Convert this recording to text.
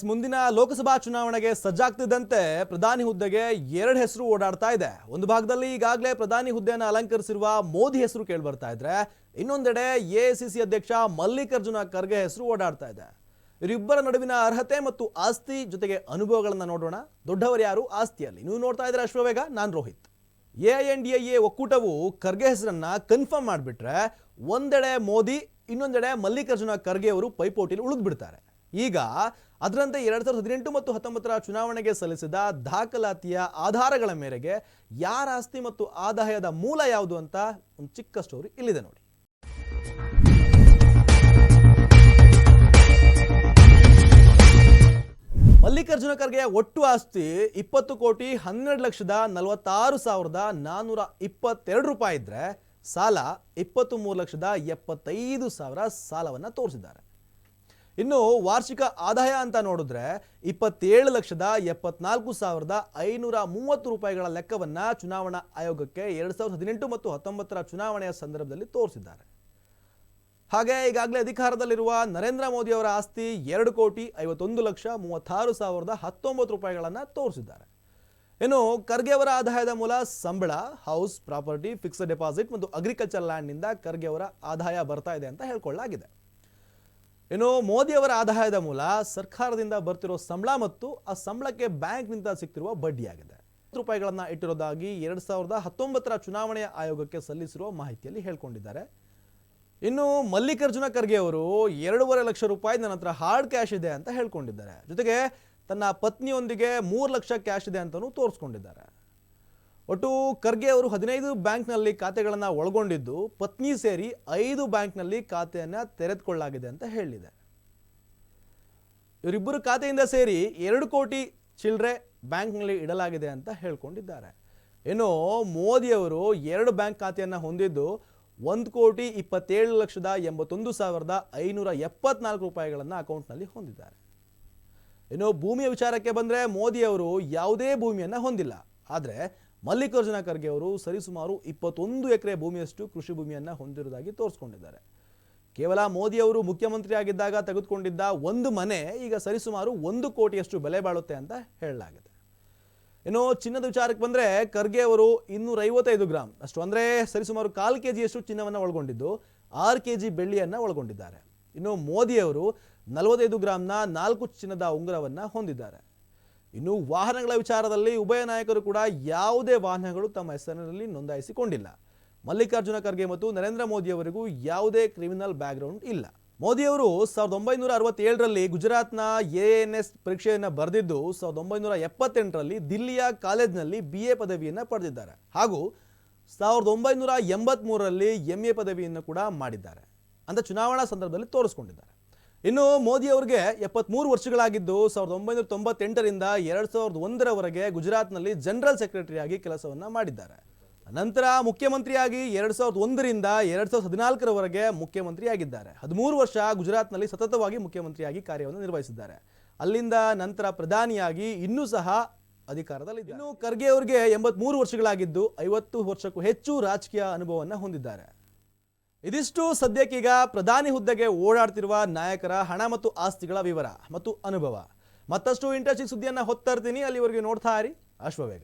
ಮುಂದಿನ ಲೋಕಸಭಾ ಚುನಾವಣೆಗೆ ಸಜ್ಜಾಗ್ತಿದ್ದಂತೆ ಪ್ರಧಾನಿ ಹುದ್ದೆಗೆ ಎರಡು ಹೆಸರು ಓಡಾಡ್ತಾ ಇದೆ. ಒಂದು ಭಾಗದಲ್ಲಿ ಈಗಾಗಲೇ ಪ್ರಧಾನಿ ಹುದ್ದೆಯನ್ನು ಅಲಂಕರಿಸಿರುವ ಮೋದಿ ಹೆಸರು ಕೇಳಿ ಬರ್ತಾ ಇದ್ರೆ, ಇನ್ನೊಂದೆಡೆ ಎಐಸಿಸಿ ಅಧ್ಯಕ್ಷ ಮಲ್ಲಿಕಾರ್ಜುನ ಖರ್ಗೆ ಹೆಸರು ಓಡಾಡ್ತಾ ಇದೆ. ಇವರಿಬ್ಬರ ನಡುವಿನ ಅರ್ಹತೆ ಮತ್ತು ಆಸ್ತಿ ಜೊತೆಗೆ ಅನುಭವಗಳನ್ನು ನೋಡೋಣ. ದೊಡ್ಡವರು ಯಾರು, ಆಸ್ತಿಯಲ್ಲಿ? ನೀವು ನೋಡ್ತಾ ಇದ್ರೆ ಅಶ್ವವೇಗ, ನಾನು ರೋಹಿತ್. ಎಐಎನ್ಡಿಎ ಒಕ್ಕೂಟವು ಖರ್ಗೆ ಹೆಸರನ್ನ ಕನ್ಫರ್ಮ್ ಮಾಡಿಬಿಟ್ರೆ ಒಂದೆಡೆ ಮೋದಿ, ಇನ್ನೊಂದೆಡೆ ಮಲ್ಲಿಕಾರ್ಜುನ ಖರ್ಗೆ ಅವರು ಪೈಪೋಟಿಲಿ ಉಳಿದು ಬಿಡ್ತಾರೆ. ಈಗ ಅದರಂತೆ 2018 ಮತ್ತು 19ರ ಚುನಾವಣೆಗೆ ಸಲ್ಲಿಸಿದ ದಾಖಲಾತಿಯ ಆಧಾರಗಳ ಮೇರೆಗೆ ಯಾರ ಆಸ್ತಿ ಮತ್ತು ಆದಾಯದ ಮೂಲ ಯಾವುದು ಅಂತ ಒಂದು ಚಿಕ್ಕ ಸ್ಟೋರಿ ಇಲ್ಲಿದೆ ನೋಡಿ. ಮಲ್ಲಿಕಾರ್ಜುನ ಖರ್ಗೆಯ ಒಟ್ಟು ಆಸ್ತಿ 20,12,46,422 ರೂಪಾಯಿ ಇದ್ರೆ ಸಾಲ 23,75,000 ಸಾಲವನ್ನು ತೋರಿಸಿದ್ದಾರೆ. ಇನ್ನು ವಾರ್ಷಿಕ ಆದಾಯ ಅಂತ ನೋಡಿದ್ರೆ 27,74,530 ರೂಪಾಯಿಗಳ ಲೆಕ್ಕವನ್ನ ಚುನಾವಣಾ ಆಯೋಗಕ್ಕೆ 2018 ಮತ್ತು 19ರ ಚುನಾವಣೆಯ ಸಂದರ್ಭದಲ್ಲಿ ತೋರಿಸಿದ್ದಾರೆ. ಹಾಗೆ ಈಗಾಗಲೇ ಅಧಿಕಾರದಲ್ಲಿರುವ ನರೇಂದ್ರ ಮೋದಿ ಅವರ ಆಸ್ತಿ 2,51,36,019 ರೂಪಾಯಿಗಳನ್ನು ತೋರಿಸಿದ್ದಾರೆ. ಇನ್ನು ಖರ್ಗೆ ಅವರ ಆದಾಯದ ಮೂಲ ಸಂಬಳ, ಹೌಸ್, ಪ್ರಾಪರ್ಟಿ, ಫಿಕ್ಸ್ಡ್ ಡೆಪಾಸಿಟ್ ಮತ್ತು ಅಗ್ರಿಕಲ್ಚರ್ ಲ್ಯಾಂಡ್ನಿಂದ ಖರ್ಗೆ ಅವರ ಆದಾಯ ಬರ್ತಾ ಇದೆ ಅಂತ ಹೇಳ್ಕೊಳ್ಳಲಾಗಿದೆ. ಇನ್ನು ಮೋದಿ ಅವರ ಆದಾಯದ ಮೂಲ ಸರ್ಕಾರದಿಂದ ಬರ್ತಿರೋ ಸಂಬಳ ಮತ್ತು ಆ ಸಂಬಳಕ್ಕೆ ಬ್ಯಾಂಕ್ನಿಂದ ಸಿಗ್ತಿರುವ ಬಡ್ಡಿಯಾಗಿದೆ. ರೂಪಾಯಿಗಳನ್ನು ಇಟ್ಟಿರೋದಾಗಿ 2019ರ ಚುನಾವಣೆಯ ಆಯೋಗಕ್ಕೆ ಸಲ್ಲಿಸಿರುವ ಮಾಹಿತಿಯಲ್ಲಿ ಹೇಳ್ಕೊಂಡಿದ್ದಾರೆ. ಇನ್ನು ಮಲ್ಲಿಕಾರ್ಜುನ ಖರ್ಗೆ ಅವರು 2.5 ಲಕ್ಷ ರೂಪಾಯಿ ನನ್ನ ಹತ್ರ ಹಾರ್ಡ್ ಕ್ಯಾಶ್ ಇದೆ ಅಂತ ಹೇಳ್ಕೊಂಡಿದ್ದಾರೆ. ಜೊತೆಗೆ ತನ್ನ ಪತ್ನಿಯೊಂದಿಗೆ 3 ಲಕ್ಷ ಕ್ಯಾಶ್ ಇದೆ ಅಂತಲೂ ತೋರಿಸ್ಕೊಂಡಿದ್ದಾರೆ. ಒಟ್ಟು ಖರ್ಗೆ ಅವರು 15 ಬ್ಯಾಂಕ್ನಲ್ಲಿ ಖಾತೆಗಳನ್ನು ಒಳಗೊಂಡಿದ್ದು, ಪತ್ನಿ ಸೇರಿ 5 ಬ್ಯಾಂಕ್ನಲ್ಲಿ ಖಾತೆಯನ್ನು ತೆರೆದುಕೊಳ್ಳಲಾಗಿದೆ ಅಂತ ಹೇಳಿದೆ. ಇವರಿಬ್ಬರು ಖಾತೆಯಿಂದ ಸೇರಿ 2 ಕೋಟಿ ಚಿಲ್ಲರೆ ಬ್ಯಾಂಕ್ನಲ್ಲಿ ಇಡಲಾಗಿದೆ ಅಂತ ಹೇಳ್ಕೊಂಡಿದ್ದಾರೆ. ಇನ್ನು ಮೋದಿ ಅವರು 2 ಬ್ಯಾಂಕ್ ಖಾತೆಯನ್ನು ಹೊಂದಿದ್ದು 1,27,81,574 ರೂಪಾಯಿಗಳನ್ನು ಅಕೌಂಟ್ನಲ್ಲಿ ಹೊಂದಿದ್ದಾರೆ. ಇನ್ನು ಭೂಮಿಯ ವಿಚಾರಕ್ಕೆ ಬಂದರೆ ಮೋದಿ ಅವರು ಯಾವುದೇ ಭೂಮಿಯನ್ನು ಹೊಂದಿಲ್ಲ. ಆದರೆ ಮಲ್ಲಿಕಾರ್ಜುನ ಖರ್ಗೆ ಅವರು ಸರಿಸುಮಾರು 21 ಎಕರೆ ಭೂಮಿಯಷ್ಟು ಕೃಷಿ ಭೂಮಿಯನ್ನು ಹೊಂದಿರುವುದಾಗಿ ತೋರಿಸ್ಕೊಂಡಿದ್ದಾರೆ. ಕೇವಲ ಮೋದಿ ಅವರು ಮುಖ್ಯಮಂತ್ರಿ ಆಗಿದ್ದಾಗ ತೆಗೆದುಕೊಂಡಿದ್ದ ಒಂದು ಮನೆ ಈಗ ಸರಿಸುಮಾರು 1 ಕೋಟಿಯಷ್ಟು ಬೆಲೆ ಬಾಳುತ್ತೆ ಅಂತ ಹೇಳಲಾಗಿದೆ. ಇನ್ನು ಚಿನ್ನದ ವಿಚಾರಕ್ಕೆ ಬಂದರೆ ಖರ್ಗೆ ಅವರು 255 ಗ್ರಾಮ್ ಅಷ್ಟು, ಅಂದರೆ ಸರಿಸುಮಾರು 1/4 ಕೆಜಿಯಷ್ಟು ಚಿನ್ನವನ್ನು ಒಳಗೊಂಡಿದ್ದು 6 ಕೆಜಿ ಬೆಳ್ಳಿಯನ್ನು ಒಳಗೊಂಡಿದ್ದಾರೆ. ಇನ್ನು ಮೋದಿ ಅವರು 45 ಗ್ರಾಮ್ನ 4 ಚಿನ್ನದ ಉಂಗುರವನ್ನು ಹೊಂದಿದ್ದಾರೆ. ಇನ್ನು ವಾಹನಗಳ ವಿಚಾರದಲ್ಲಿ ಉಭಯ ನಾಯಕರು ಕೂಡ ಯಾವುದೇ ವಾಹನಗಳು ತಮ್ಮ ಹೆಸರಿನಲ್ಲಿ ನೋಂದಾಯಿಸಿಕೊಂಡಿಲ್ಲ. ಮಲ್ಲಿಕಾರ್ಜುನ ಖರ್ಗೆ ಮತ್ತು ನರೇಂದ್ರ ಮೋದಿ ಅವರಿಗೂ ಯಾವುದೇ ಕ್ರಿಮಿನಲ್ ಬ್ಯಾಕ್ಗ್ರೌಂಡ್ ಇಲ್ಲ. ಮೋದಿ ಅವರು 1967ರಲ್ಲಿ ಗುಜರಾತ್ನ ANS ಪರೀಕ್ಷೆಯನ್ನು ಬರೆದಿದ್ದು, 1978ರಲ್ಲಿ ದಿಲ್ಲಿಯ ಕಾಲೇಜ್ನಲ್ಲಿ BA ಪದವಿಯನ್ನು ಪಡೆದಿದ್ದಾರೆ. ಹಾಗೂ 1983ರಲ್ಲಿ MA ಪದವಿಯನ್ನು ಕೂಡ ಮಾಡಿದ್ದಾರೆ ಅಂತ ಚುನಾವಣಾ ಸಂದರ್ಭದಲ್ಲಿ ತೋರಿಸ್ಕೊಂಡಿದ್ದಾರೆ. ಇನ್ನು ಮೋದಿ ಅವರಿಗೆ 73 ವರ್ಷಗಳಾಗಿದ್ದು, 1998ರಿಂದ 2001ರವರೆಗೆ ಗುಜರಾತ್ನಲ್ಲಿ ಜನರಲ್ ಸೆಕ್ರೆಟರಿಯಾಗಿ ಕೆಲಸವನ್ನು ಮಾಡಿದ್ದಾರೆ. ನಂತರ ಮುಖ್ಯಮಂತ್ರಿಯಾಗಿ 2001ರಿಂದ 2014ರವರೆಗೆ ಮುಖ್ಯಮಂತ್ರಿಯಾಗಿದ್ದಾರೆ. 13 ವರ್ಷ ಗುಜರಾತ್ನಲ್ಲಿ ಸತತವಾಗಿ ಮುಖ್ಯಮಂತ್ರಿಯಾಗಿ ಕಾರ್ಯವನ್ನು ನಿರ್ವಹಿಸಿದ್ದಾರೆ. ಅಲ್ಲಿಂದ ನಂತರ ಪ್ರಧಾನಿಯಾಗಿ ಇನ್ನೂ ಸಹ ಅಧಿಕಾರದಲ್ಲಿದ್ದಾರೆ. ಇನ್ನು ಖರ್ಗೆ ಅವರಿಗೆ 83 ವರ್ಷಗಳಾಗಿದ್ದು 50 ವರ್ಷಕ್ಕೂ ಹೆಚ್ಚು ರಾಜಕೀಯ ಅನುಭವವನ್ನು ಹೊಂದಿದ್ದಾರೆ. ಇದಿಷ್ಟು ಸದ್ಯಕ್ಕೀಗ ಪ್ರಧಾನಿ ಹುದ್ದೆಗೆ ಓಡಾಡ್ತಿರುವ ನಾಯಕರ ಹಣ ಮತ್ತು ಆಸ್ತಿಗಳ ವಿವರ ಮತ್ತು ಅನುಭವ. ಮತ್ತಷ್ಟು ಇಂಟ್ರೆಸ್ಟಿಂಗ್ ಸುದ್ದಿಯನ್ನು ಹೊತ್ತರ್ತೀನಿ. ಅಲ್ಲಿವರೆಗೆ ನೋಡ್ತಾ ಇರಿ ಅಶ್ವವೇಗ.